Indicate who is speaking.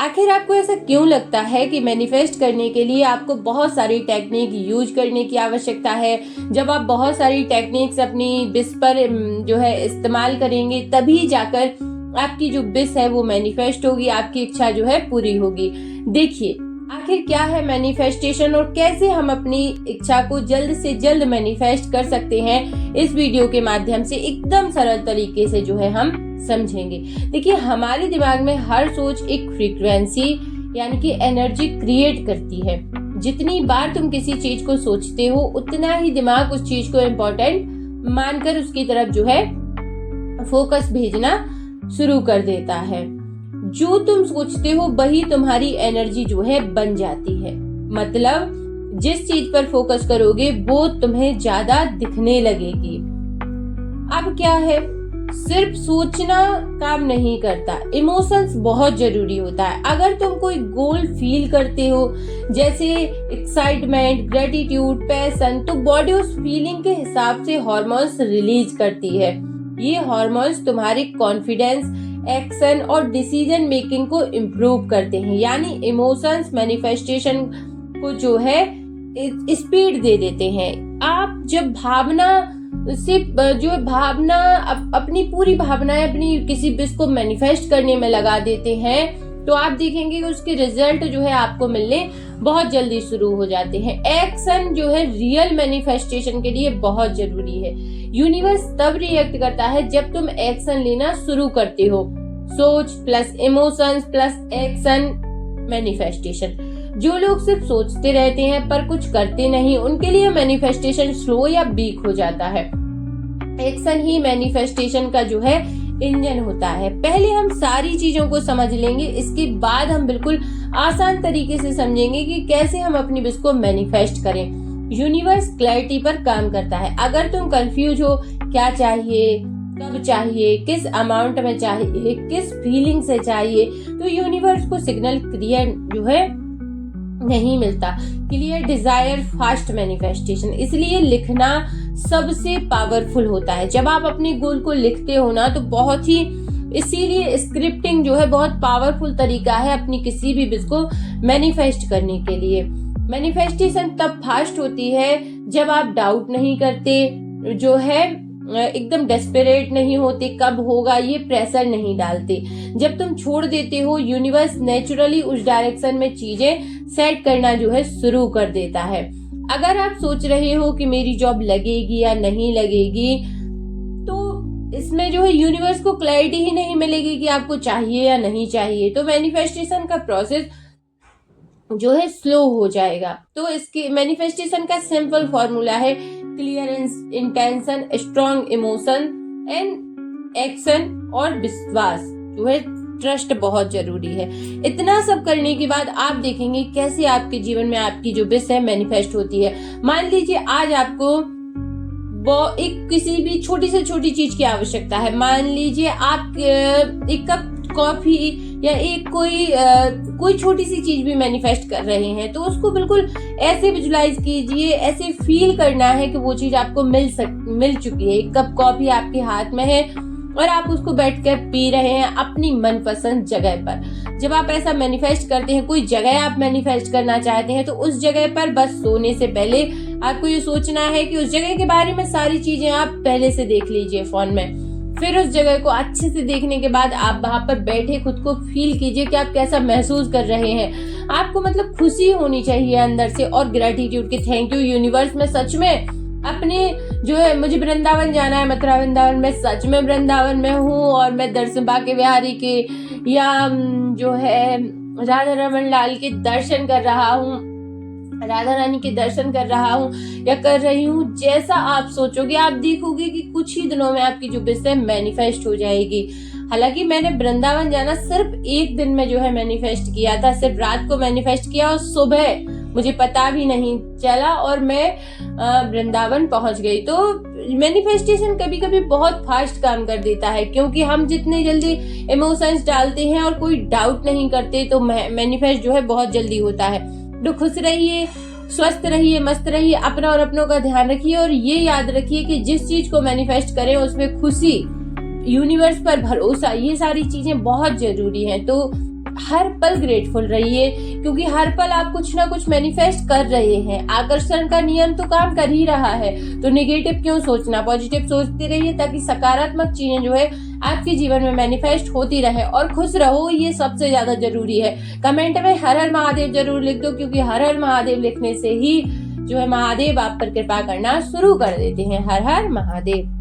Speaker 1: आखिर आपको ऐसा क्यों लगता है कि मैनिफेस्ट करने के लिए आपको बहुत सारी टेक्निक यूज करने की आवश्यकता है? जब आप बहुत सारी टेक्निक्स अपनी विश पर जो है इस्तेमाल करेंगे, तभी जाकर आपकी जो विश है वो मैनिफेस्ट होगी, आपकी इच्छा जो है पूरी होगी। देखिए आखिर क्या है मैनिफेस्टेशन और कैसे हम अपनी इच्छा को जल्द से जल्द मैनिफेस्ट कर सकते हैं, इस वीडियो के माध्यम से एकदम सरल तरीके से जो है हम समझेंगे। देखिए हमारे दिमाग में हर सोच एक फ्रीक्वेंसी यानी कि एनर्जी क्रिएट करती है। जितनी बार तुम किसी चीज को सोचते हो, उतना ही दिमाग उस चीज को इम्पोर्टेंट मानकर उसकी तरफ जो है फोकस भेजना शुरू कर देता है। जो तुम सोचते हो वही तुम्हारी एनर्जी जो है बन जाती है। मतलब जिस चीज पर फोकस करोगे वो तुम्हें ज्यादा दिखने लगेगी। अब क्या है, सिर्फ सोचना काम नहीं करता, इमोशंस बहुत जरूरी होता है। अगर तुम कोई गोल फील करते हो जैसे एक्साइटमेंट, ग्रेटिट्यूड, पैशन, तो बॉडी उस फीलिंग के हिसाब से हार्मोन्स रिलीज करती है। ये हार्मोन्स तुम्हारे कॉन्फिडेंस, एक्शन और डिसीजन मेकिंग को इम्प्रूव करते हैं। यानी इमोशंस मैनिफेस्टेशन को जो है स्पीड दे देते हैं। आप जब भावना से जो भावना अपनी पूरी भावनाएं अपनी किसी विश को मैनिफेस्ट करने में लगा देते हैं, तो आप देखेंगे कि उसके रिजल्ट जो है आपको मिलने बहुत जल्दी शुरू हो जाते हैं। एक्शन जो है रियल मैनिफेस्टेशन के लिए बहुत जरूरी है। यूनिवर्स तब रिएक्ट करता है जब तुम एक्शन लेना शुरू करते हो। सोच plus emotions plus action manifestation. जो लोग सिर्फ सोचते रहते हैं पर कुछ करते नहीं, उनके लिए मैनिफेस्टेशन स्लो या वीक हो जाता है। एक्शन ही मैनिफेस्टेशन का जो है इंजन होता है। पहले हम सारी चीजों को समझ लेंगे, इसके बाद हम बिल्कुल आसान तरीके से समझेंगे कि कैसे हम अपनी विश को मैनिफेस्ट करें। यूनिवर्स क्लैरिटी पर काम करता है। अगर तुम कंफ्यूज हो क्या चाहिए, कब चाहिए, किस अमाउंट में चाहिए, किस फीलिंग से चाहिए, तो यूनिवर्स को सिग्नल क्लियर जो है नहीं मिलता। Clear desire fast manifestation. इसलिए लिखना सबसे पावरफुल होता है। जब आप अपने गोल को लिखते हो ना, तो बहुत ही, इसीलिए स्क्रिप्टिंग जो है बहुत पावरफुल तरीका है अपनी किसी भी विश को मैनिफेस्ट करने के लिए। मैनिफेस्टेशन तब फास्ट होती है जब आप डाउट नहीं करते, जो है एकदम डेस्परेट नहीं होते कब होगा, ये प्रेशर नहीं डालते। जब तुम छोड़ देते हो, यूनिवर्स नेचुरली उस डायरेक्शन में चीजें सेट करना जो है शुरू कर देता है। अगर आप सोच रहे हो कि मेरी जॉब लगेगी या नहीं लगेगी, तो इसमें जो है यूनिवर्स को क्लैरिटी ही नहीं मिलेगी कि आपको चाहिए या नहीं चाहिए, तो मैनिफेस्टेशन का प्रोसेस जो है स्लो हो जाएगा। तो इसके मैनिफेस्टेशन का सिंपल फॉर्मूला है clear intention, strong emotion and action और विश्वास जो है, ट्रस्ट बहुत जरूरी है। इतना सब करने के बाद आप देखेंगे कैसे आपके जीवन में आपकी जो विश है मैनिफेस्ट होती है। मान लीजिए आज आपको एक किसी भी छोटी से छोटी चीज की आवश्यकता है। मान लीजिए आप एक कप कॉफी या एक कोई छोटी सी चीज भी मैनिफेस्ट कर रहे हैं, तो उसको बिल्कुल ऐसे विजुलाइज कीजिए, ऐसे फील करना है कि वो चीज आपको मिल चुकी है। एक कप कॉफी आपके हाथ में है और आप उसको बैठकर पी रहे हैं अपनी मनपसंद जगह पर। जब आप ऐसा मैनिफेस्ट करते हैं, कोई जगह आप मैनिफेस्ट करना चाहते हैं, तो उस जगह पर बस सोने से पहले आपको ये सोचना है कि उस जगह के बारे में सारी चीजें आप पहले से देख लीजिए फोन में। फिर उस जगह को अच्छे से देखने के बाद आप वहां पर बैठे खुद को फील कीजिए कि आप कैसा महसूस कर रहे हैं। आपको मतलब खुशी होनी चाहिए अंदर से और ग्रेटिट्यूड की, थैंक यू यूनिवर्स, में सच में अपने जो है, मुझे वृंदावन जाना है, मथुरा वृंदावन, मैं सच में वृंदावन में हूँ और मैं दर्शन बाके बिहारी के या जो है राधा रमन लाल के दर्शन कर रहा हूँ, राधा रानी के दर्शन कर रहा हूँ या कर रही हूँ। जैसा आप सोचोगे आप देखोगे कि कुछ ही दिनों में आपकी जो विश है मैनिफेस्ट हो जाएगी। हालांकि मैंने वृंदावन जाना सिर्फ एक दिन में जो है मैनिफेस्ट किया था, सिर्फ रात को मैनिफेस्ट किया और सुबह मुझे पता भी नहीं चला और मैं वृंदावन पहुंच गई। तो मैनिफेस्टेशन कभी कभी बहुत फास्ट काम कर देता है, क्योंकि हम जितने जल्दी इमोशंस डालते हैं और कोई डाउट नहीं करते, तो मैनिफेस्ट जो है बहुत जल्दी होता है। तो खुश रहिए, स्वस्थ रहिए, मस्त रहिए, अपना और अपनों का ध्यान रखिए और ये याद रखिए कि जिस चीज को मैनिफेस्ट करें उसमें खुशी, यूनिवर्स पर भरोसा, ये सारी चीजें बहुत जरूरी हैं। तो हर पल ग्रेटफुल रहिए, क्योंकि हर पल आप कुछ ना कुछ मैनिफेस्ट कर रहे हैं। आकर्षण का नियम तो काम कर ही रहा है, तो नेगेटिव क्यों सोचना, पॉजिटिव सोचते रहिए ताकि सकारात्मक चीजें जो है आपके जीवन में मैनिफेस्ट होती रहे। और खुश रहो, ये सबसे ज्यादा जरूरी है। कमेंट में हर हर महादेव जरूर लिख दो, क्योंकि हर हर महादेव लिखने से ही जो है महादेव आप पर कृपा करना शुरू कर देते हैं। हर हर महादेव।